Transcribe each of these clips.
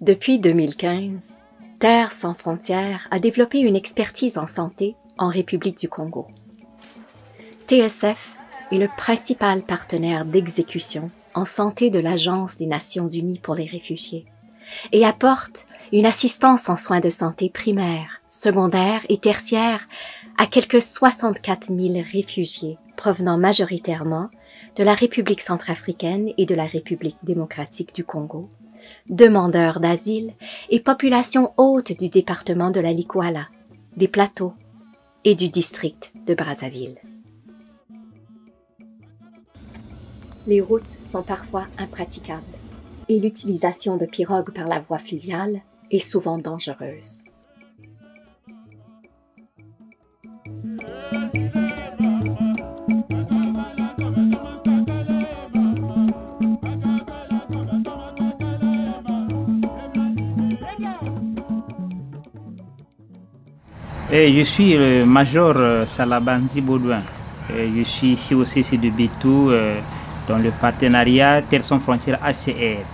Depuis 2015, Terre sans frontières a développé une expertise en santé en République du Congo. TSF est le principal partenaire d'exécution en santé de l'Agence des Nations Unies pour les réfugiés et apporte une assistance en soins de santé primaires, secondaires et tertiaires à quelques 64 000 réfugiés provenant majoritairement de la République centrafricaine et de la République démocratique du Congo, demandeurs d'asile et populations hautes du département de la Likuala, des Plateaux et du district de Brazzaville. Les routes sont parfois impraticables et l'utilisation de pirogues par la voie fluviale est souvent dangereuse. Je suis le major Salabanzi Baudouin. Je suis ici au CC de Bétou dans le partenariat Terre sans frontières ACR.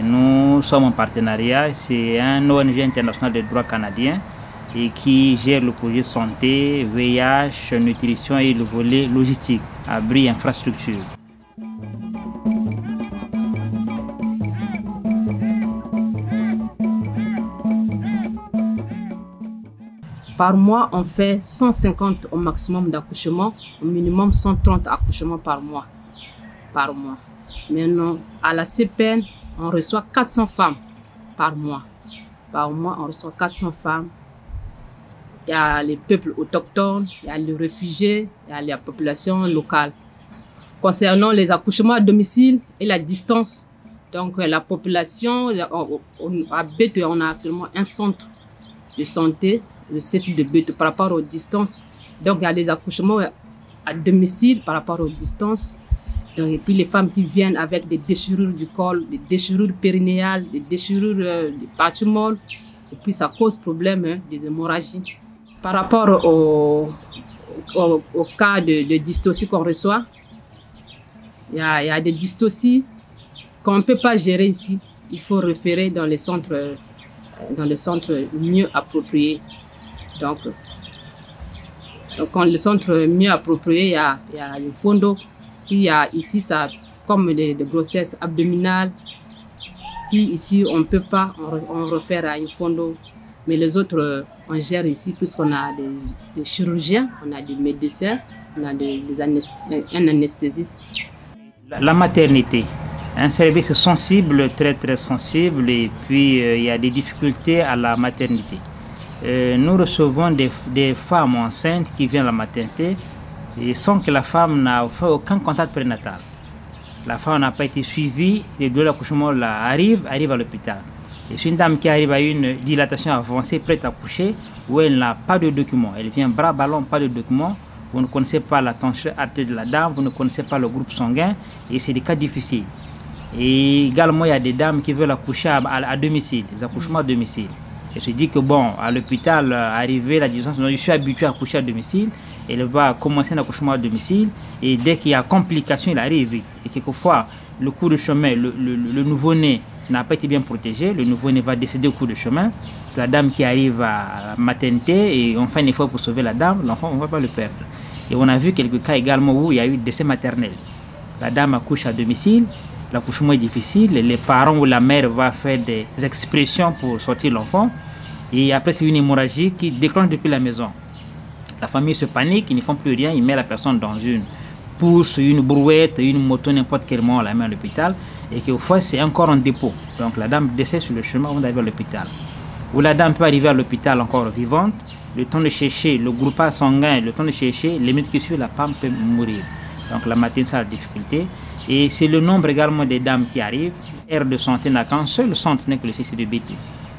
Nous sommes en partenariat, c'est un ONG international de droit canadien et qui gère le projet santé, VIH, nutrition et le volet logistique, abri, infrastructure. Par mois, on fait 150 au maximum d'accouchements, au minimum 130 accouchements par mois. Maintenant, à la CPN, on reçoit 400 femmes par mois. Par mois, on reçoit 400 femmes. Il y a les peuples autochtones, il y a les réfugiés, il y a la population locale. Concernant les accouchements à domicile et la distance, donc la population, à Bétou, on a seulement un centre de santé, le CSU de Bétou, par rapport aux distances. Donc, il y a des accouchements à domicile par rapport aux distances. Donc, et puis, les femmes qui viennent avec des déchirures du col, des déchirures périnéales, des déchirures des parties molles. Et puis, ça cause problème, des hémorragies. Par rapport au cas de dystocie qu'on reçoit, il y a des dystocies qu'on ne peut pas gérer ici. Il faut référer dans les centres mieux appropriés. Donc dans le centre mieux approprié, il y a le fondo. S'il y a ici, ça, comme les grossesses abdominales, si ici on ne peut pas, on réfère à une fondo. Mais les autres, on gère ici puisqu'on a des chirurgiens, on a des médecins, on a un anesthésiste. La maternité. Un service sensible, très très sensible, et puis il y a des difficultés à la maternité. Nous recevons des femmes enceintes qui viennent à la maternité et sans que la femme n'a fait aucun contact prénatal. La femme n'a pas été suivie, les douleurs d'accouchement arrivent à l'hôpital. Et c'est une dame qui arrive à une dilatation avancée, prête à accoucher, où elle n'a pas de documents. Elle vient bras ballon, pas de documents. Vous ne connaissez pas la tension artérielle de la dame, vous ne connaissez pas le groupe sanguin, et c'est des cas difficiles. Et également, il y a des dames qui veulent accoucher à domicile, des accouchements à domicile. Et je dis que bon, à l'hôpital, arrivé la distance, je suis habitué à accoucher à domicile. Elle va commencer un accouchement à domicile et dès qu'il y a complication, il arrive vite. Et quelquefois, le cours de chemin, le nouveau-né n'a pas été bien protégé. Le nouveau-né va décéder au cours de chemin. C'est la dame qui arrive à la maternité et on fait un effort pour sauver la dame. L'enfant, on ne va pas le perdre. Et on a vu quelques cas également où il y a eu décès maternel. La dame accouche à domicile. L'accouchement est difficile, les parents ou la mère va faire des expressions pour sortir l'enfant et après c'est une hémorragie qui déclenche depuis la maison. La famille se panique, ils ne font plus rien, ils mettent la personne dans une pousse, une brouette, une moto, n'importe quel moment, on la met à l'hôpital et qu'au c'est encore en dépôt. Donc la dame décède sur le chemin avant d'arriver à l'hôpital. Ou la dame peut arriver à l'hôpital encore vivante, le temps de chercher le groupage sanguin, le temps de chercher, les minutes qui suivent, la femme peut mourir. Donc la maternité, c'est la difficulté. Et c'est le nombre également des dames qui arrivent. L'aire de santé n'a qu'un seul centre, n'est que le CC de Bétou.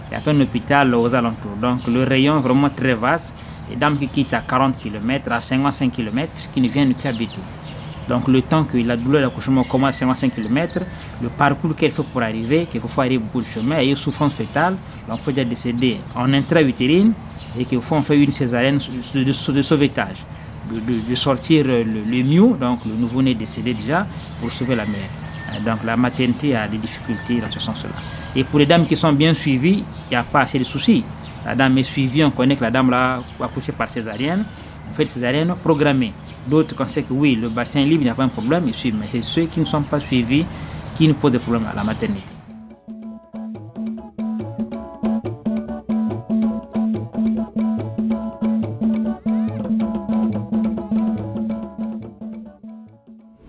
Il y a pas un hôpital aux alentours. Donc le rayon est vraiment très vaste. Les dames qui quittent à 40 km, à 55 km, qui ne viennent qu'à Bétou. Donc le temps que la douleur d'accouchement commence à 55 km, le parcours qu'elle fait pour arriver, quelquefois il y a beaucoup de chemin, il y a une souffrance fétale, l'enfant est décédé en intra-utérine et quelquefois on fait une césarienne de sauvetage, de sortir le mieux, donc le nouveau-né décédé déjà, pour sauver la mère. Donc la maternité a des difficultés dans ce sens-là. Et pour les dames qui sont bien suivies, il n'y a pas assez de soucis. La dame est suivie, on connaît que la dame l'a accouché par césarienne, on fait des césariennes programmées. D'autres, quand c'est que oui, le bassin est libre, il n'y a pas un problème, ils suivent. Mais c'est ceux qui ne sont pas suivis qui nous posent des problèmes à la maternité.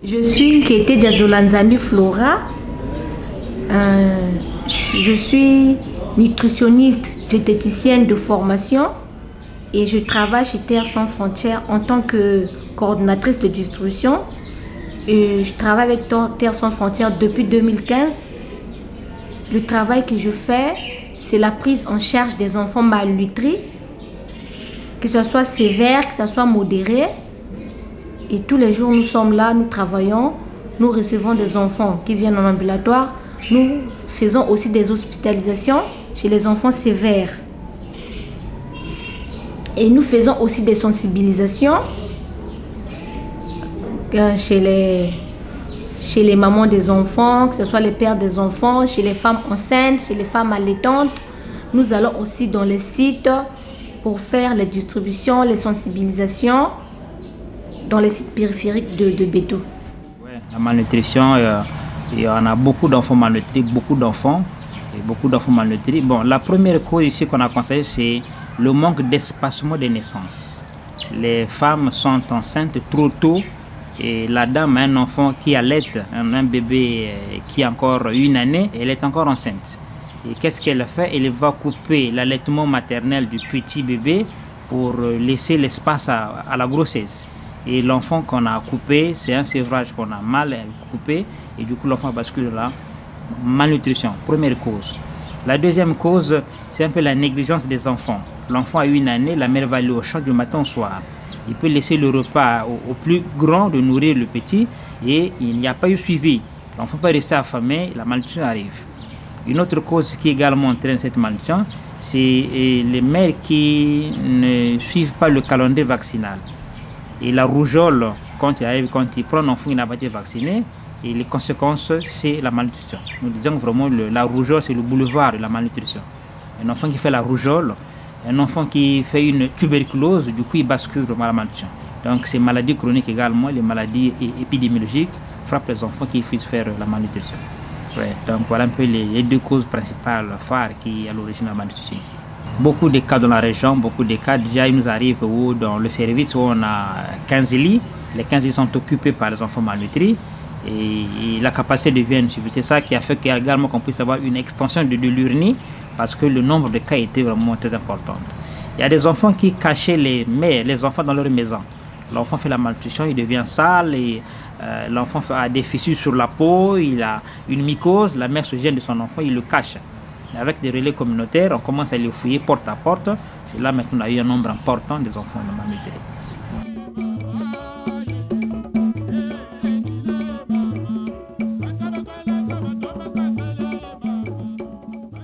Je suis Nkete Diazolanzambi Flora. Je suis nutritionniste, diététicienne de formation et je travaille chez Terre Sans Frontières en tant que coordonnatrice de distribution. Et je travaille avec Terre Sans Frontières depuis 2015. Le travail que je fais, c'est la prise en charge des enfants malnutris, que ce soit sévère, que ce soit modéré. Et tous les jours, nous sommes là, nous travaillons, nous recevons des enfants qui viennent en ambulatoire. Nous faisons aussi des hospitalisations chez les enfants sévères. Et nous faisons aussi des sensibilisations chez les mamans des enfants, que ce soit les pères des enfants, chez les femmes enceintes, chez les femmes allaitantes. Nous allons aussi dans les sites pour faire les distributions, les sensibilisations dans les sites périphériques de Bétou. Ouais, la malnutrition, il y en a beaucoup d'enfants malnutris, beaucoup d'enfants malnutris. Bon, la première cause ici qu'on a constaté, c'est le manque d'espacement des naissances. Les femmes sont enceintes trop tôt et la dame a un enfant qui allait, un bébé qui a encore 1 année, elle est encore enceinte. Et qu'est-ce qu'elle fait? Elle va couper l'allaitement maternel du petit bébé pour laisser l'espace à la grossesse. Et l'enfant qu'on a coupé, c'est un sévrage qu'on a mal coupé et du coup l'enfant bascule dans la malnutrition, première cause. La deuxième cause, c'est un peu la négligence des enfants. L'enfant a 1 année, la mère va aller au champ du matin au soir. Il peut laisser le repas au plus grand de nourrir le petit et il n'y a pas eu suivi. L'enfant peut rester affamé, la malnutrition arrive. Une autre cause qui également entraîne cette malnutrition, c'est les mères qui ne suivent pas le calendrier vaccinal. Et la rougeole, quand il prend un enfant qui n'a pas été vacciné, et les conséquences, c'est la malnutrition. Nous disons vraiment la rougeole, c'est le boulevard de la malnutrition. Un enfant qui fait la rougeole, un enfant qui fait une tuberculose, du coup, il bascule vraiment à la malnutrition. Donc, ces maladies chroniques également, les maladies épidémiologiques, frappent les enfants qui finissent faire la malnutrition. Ouais, donc, voilà un peu les 2 causes principales phares qui sont à l'origine de la malnutrition ici. Beaucoup de cas dans la région, beaucoup de cas, déjà il nous arrive où dans le service où on a 15 lits, les 15 lits sont occupés par les enfants malnutris et la capacité devient insuffisante. C'est ça qui a fait également qu'on puisse avoir une extension de l'URNI parce que le nombre de cas était vraiment très important. Il y a des enfants qui cachaient les enfants dans leur maison. L'enfant fait la malnutrition, il devient sale et l'enfant a des fissures sur la peau, il a une mycose, la mère se gêne de son enfant, il le cache. Avec des relais communautaires, on commence à les fouiller porte à porte. C'est là maintenant qu'on a eu un nombre important des enfants malnutris.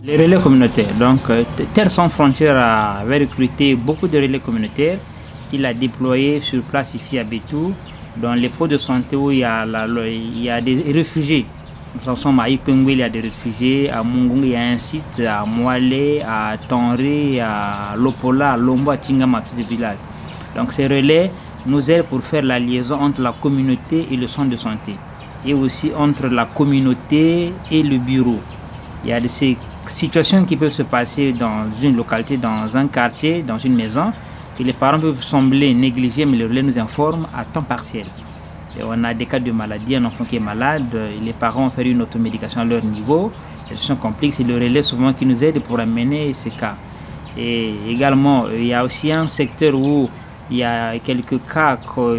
Les relais communautaires. Donc, Terre Sans Frontières avait recruté beaucoup de relais communautaires qu'il a déployés sur place ici à Bétou, dans les pots de santé où il y a des réfugiés. Nous sommes à Ipengwe, il y a des réfugiés, à Mungung, il y a un site, à Moalé, à Tanré, à Lopola, à Lombo, à Tingama, tous ces villages. Donc ces relais nous aident pour faire la liaison entre la communauté et le centre de santé, et aussi entre la communauté et le bureau. Il y a ces situations qui peuvent se passer dans une localité, dans un quartier, dans une maison, que les parents peuvent sembler négligés, mais le relais nous informe à temps partiel. Et on a des cas de maladie, un enfant qui est malade, et les parents ont fait une automédication à leur niveau. Les situations complexes, c'est le relais souvent qui nous aide pour amener ces cas. Et également, il y a aussi un secteur où il y a quelques cas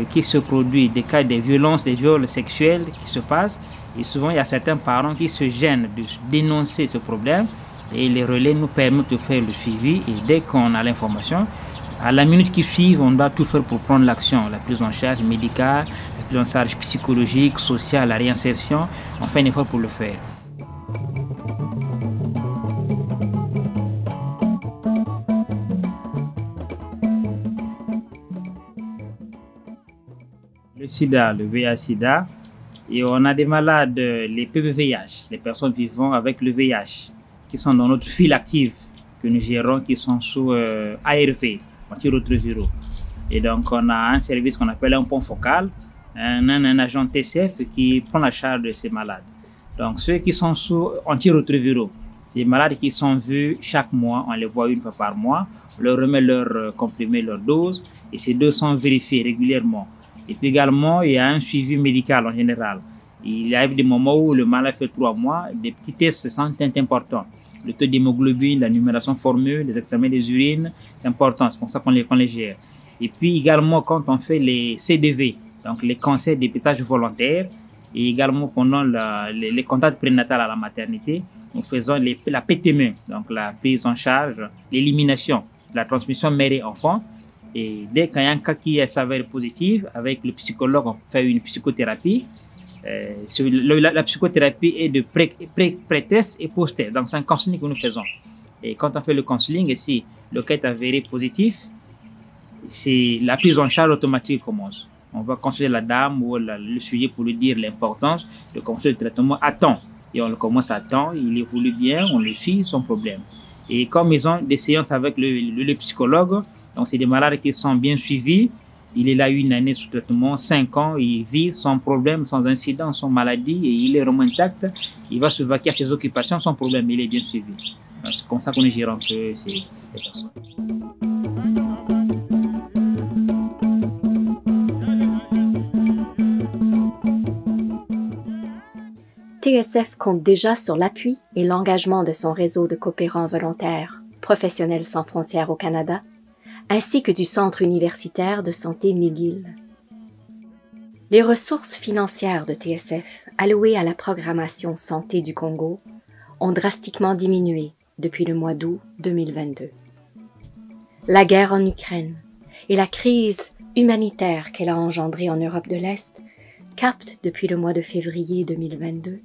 qui se produisent, des cas de violence, des viols sexuels qui se passent. Et souvent, il y a certains parents qui se gênent de dénoncer ce problème. Et les relais nous permettent de faire le suivi. Et dès qu'on a l'information, À la minute qui suit, on doit tout faire pour prendre l'action, la prise en charge médicale, la prise en charge psychologique, sociale, la réinsertion. On fait un effort pour le faire. Le sida, le VIH-Sida, et on a des malades, les PVVH, les personnes vivant avec le VIH, qui sont dans notre file active que nous gérons, qui sont sous ARV, antirétroviraux. Et donc on a un service qu'on appelle un pont focal, un agent TCF qui prend la charge de ces malades. Donc ceux qui sont sous antirétroviraux, ces malades qui sont vus chaque mois, on les voit une fois par mois, on leur remet leur comprimé, leur dose, et ces doses sont vérifiées régulièrement. Et puis également, il y a un suivi médical en général. Il arrive des moments où le malade fait 3 mois, des petits tests sont importants. Le taux d'hémoglobine, la numération formule, les examens des urines, c'est important, c'est comme ça qu'on les gère. Et puis également, quand on fait les CDV, donc les cancers d'épistage volontaire, et également pendant les contacts prénataux à la maternité, nous faisons la PTME, donc la prise en charge, l'élimination de la transmission mère et enfant. Et dès qu'il y a un cas qui s'avère positif, avec le psychologue, on fait une psychothérapie. La psychothérapie est de pré-test et post-test. Donc, c'est un counseling que nous faisons. Et quand on fait le counseling, et si le cas est avéré positif, la prise en charge automatique commence. On va conseiller la dame ou le sujet pour lui dire l'importance de commencer le traitement à temps. Et on le commence à temps, il évolue bien, on le suit sans problème. Et comme ils ont des séances avec le psychologue, donc c'est des malades qui sont bien suivis. Il est là 1 année sous traitement, 5 ans, il vit sans problème, sans incident, sans maladie, et il est vraiment intact. Il va se vaquer à ses occupations sans problème, il est bien suivi. C'est comme ça qu'on est gérant que ces personnes. TSF compte déjà sur l'appui et l'engagement de son réseau de coopérants volontaires, Professionnels sans frontières au Canada, ainsi que du Centre universitaire de santé McGill. Les ressources financières de TSF allouées à la programmation santé du Congo ont drastiquement diminué depuis le mois d'août 2022. La guerre en Ukraine et la crise humanitaire qu'elle a engendrée en Europe de l'Est captent depuis le mois de février 2022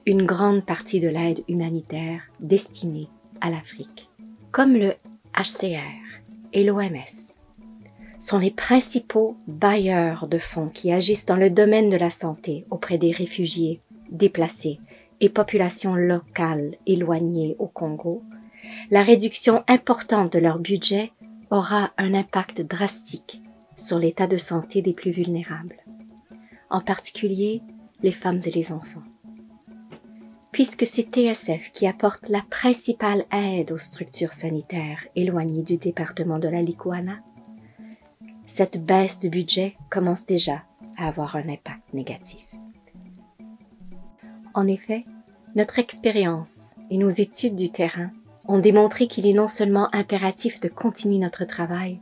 une grande partie de l'aide humanitaire destinée à l'Afrique. Comme le HCR et l'OMS sont les principaux bailleurs de fonds qui agissent dans le domaine de la santé auprès des réfugiés, déplacés et populations locales éloignées au Congo, la réduction importante de leur budget aura un impact drastique sur l'état de santé des plus vulnérables, en particulier les femmes et les enfants. Puisque c'est TSF qui apporte la principale aide aux structures sanitaires éloignées du département de la Likuana, cette baisse de budget commence déjà à avoir un impact négatif. En effet, notre expérience et nos études du terrain ont démontré qu'il est non seulement impératif de continuer notre travail,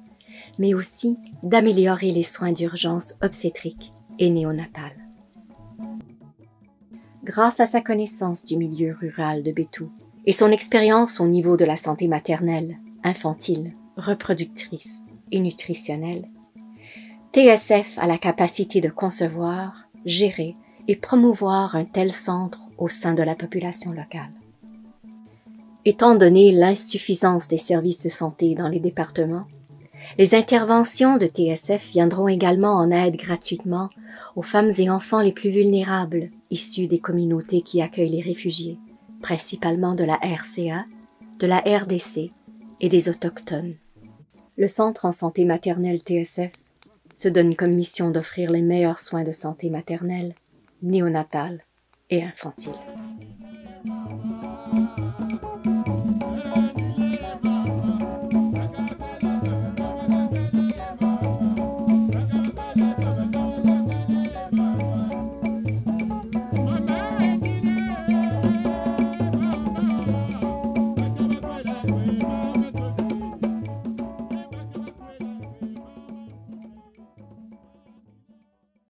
mais aussi d'améliorer les soins d'urgence obstétriques et néonatales. Grâce à sa connaissance du milieu rural de Bétou et son expérience au niveau de la santé maternelle, infantile, reproductrice et nutritionnelle, TSF a la capacité de concevoir, gérer et promouvoir un tel centre au sein de la population locale. Étant donné l'insuffisance des services de santé dans les départements, les interventions de TSF viendront également en aide gratuitement aux femmes et enfants les plus vulnérables issus des communautés qui accueillent les réfugiés, principalement de la RCA, de la RDC et des Autochtones. Le Centre en santé maternelle TSF se donne comme mission d'offrir les meilleurs soins de santé maternelle, néonatale et infantile.